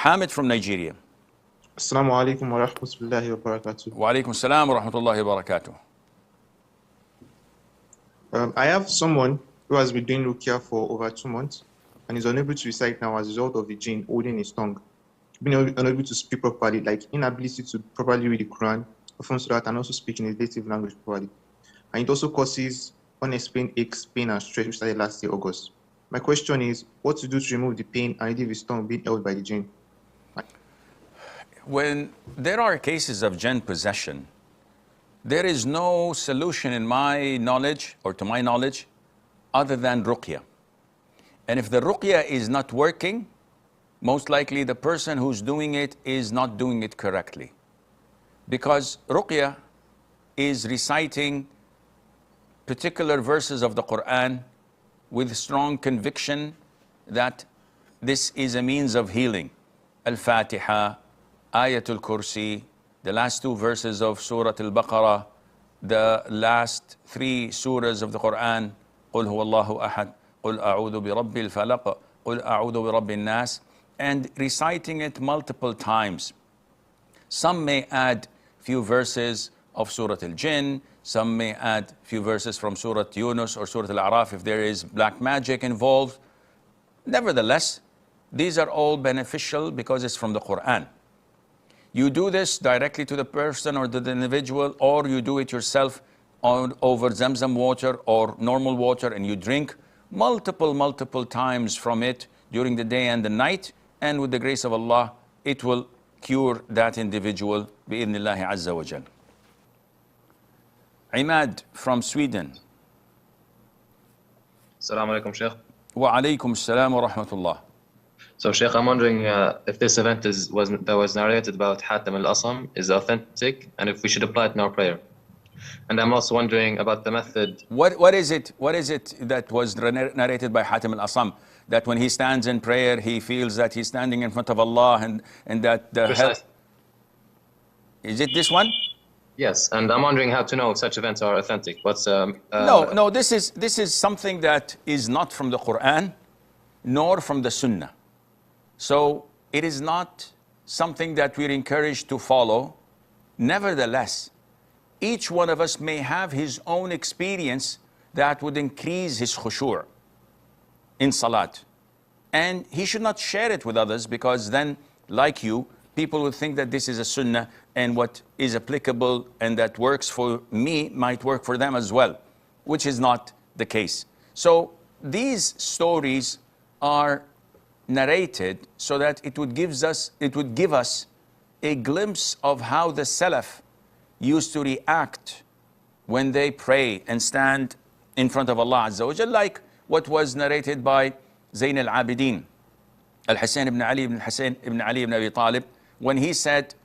Hamid from Nigeria. Assalamu alaikum wa rahmatullahi wa barakatuh. Wa alaikum salam wa rahmatullahi wa barakatuh. I have someone who has been doing Ruqya for over 2 months and is unable to recite now as a result of the jinn holding his tongue, being unable to speak properly, like inability to properly read the Quran, perform salat, and also speak in his native language properly. And it also causes unexplained aches, pain, and stress, which started last year, August. My question is, what to do to remove the pain and relieve his tongue being held by the jinn? When there are cases of jinn possession, there is no solution in my knowledge, or to my knowledge, other than Ruqya. And if the Ruqya is not working, most likely the person who's doing it is not doing it correctly. Because Ruqya is reciting particular verses of the Quran with strong conviction that this is a means of healing. Al-Fatiha, Ayatul Kursi, the last 2 verses of Surah Al-Baqarah, the last 3 surahs of the Quran, قُلْ هُوَ اللَّهُ أَحَدٌ, قُلْ أَعُوذُ بِرَبِّ الْفَلَقِ, قُلْ أَعُوذُ بِرَبِّ النَّاسِ, and reciting it multiple times. Some may add few verses of Surah Al-Jinn, some may add few verses from Surah Yunus or Surah Al-A'raf if there is black magic involved. Nevertheless, these are all beneficial because it's from the Quran. You do this directly to the person or to the individual, or you do it yourself over Zamzam water or normal water, and you drink multiple times from it during the day and the night, and with the grace of Allah, it will cure that individual bi'idhnillahi azza wa jal. Imad from Sweden. Assalamu alaikum, Sheikh. Wa alaikum assalam wa rahmatullah. So, Sheikh, I'm wondering if this event that was narrated about Hatim al-Asam is authentic, and if we should apply it in our prayer. And I'm also wondering about the method. What is it that was narrated by Hatim al-Asam? That when he stands in prayer, he feels that he's standing in front of Allah, and that the help. Is it this one? Yes, and I'm wondering how to know if such events are authentic. No, this is something that is not from the Quran, nor from the Sunnah. So it is not something that we're encouraged to follow. Nevertheless, each one of us may have his own experience that would increase his khushu' in salat. And he should not share it with others, because then, like you, people would think that this is a sunnah, and what is applicable and that works for me might work for them as well, which is not the case. So these stories are narrated so that it would give us a glimpse of how the Salaf used to react when they pray and stand in front of Allah Azza wa Jal, like what was narrated by Zayn al-Abidin, Al-Hussein ibn Ali ibn Abi Talib, when he said,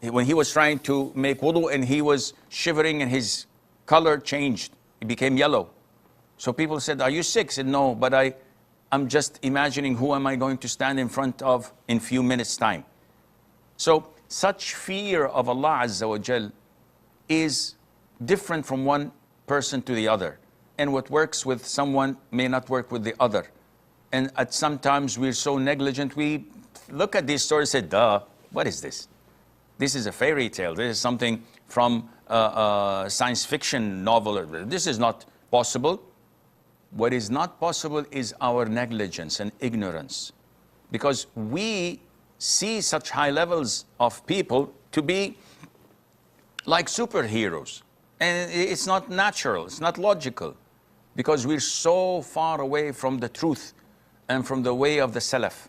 when he was trying to make wudu and he was shivering and his color changed, it became yellow. So people said, are you sick? He said, no, but I'm just imagining who am I going to stand in front of in few minutes time. So such fear of Allah Azza wa Jal is different from one person to the other. And what works with someone may not work with the other. And at sometimes we're so negligent, we look at these stories and say, duh, what is this? This is a fairy tale. This is something from a science fiction novel. This is not possible. What is not possible is our negligence and ignorance, because we see such high levels of people to be like superheroes, and it's not natural, it's not logical, because we're so far away from the truth and from the way of the Salaf.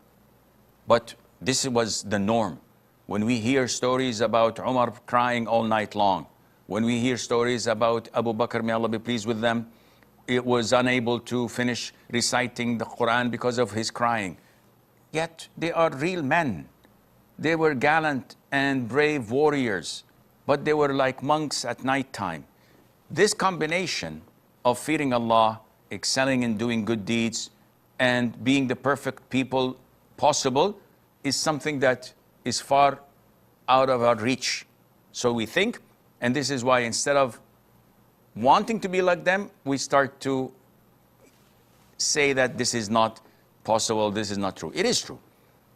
But this was the norm. When we hear stories about Umar crying all night long, when we hear stories about Abu Bakr, may Allah be pleased with them, it was unable to finish reciting the Quran because of his crying. Yet they are real men. They were gallant and brave warriors, but they were like monks at night time. This combination of fearing Allah, excelling in doing good deeds, and being the perfect people possible is something that is far out of our reach. So we think, and this is why instead of wanting to be like them, we start to say that this is not possible, this is not true. It is true.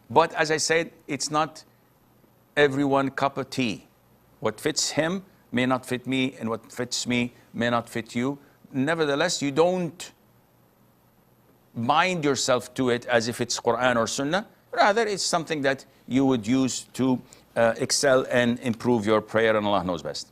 But as I said, it's not everyone cup of tea. What fits him may not fit me, and what fits me may not fit you. Nevertheless, you don't bind yourself to it as if it's Quran or Sunnah. Rather, it's something that you would use to excel and improve your prayer, and Allah knows best.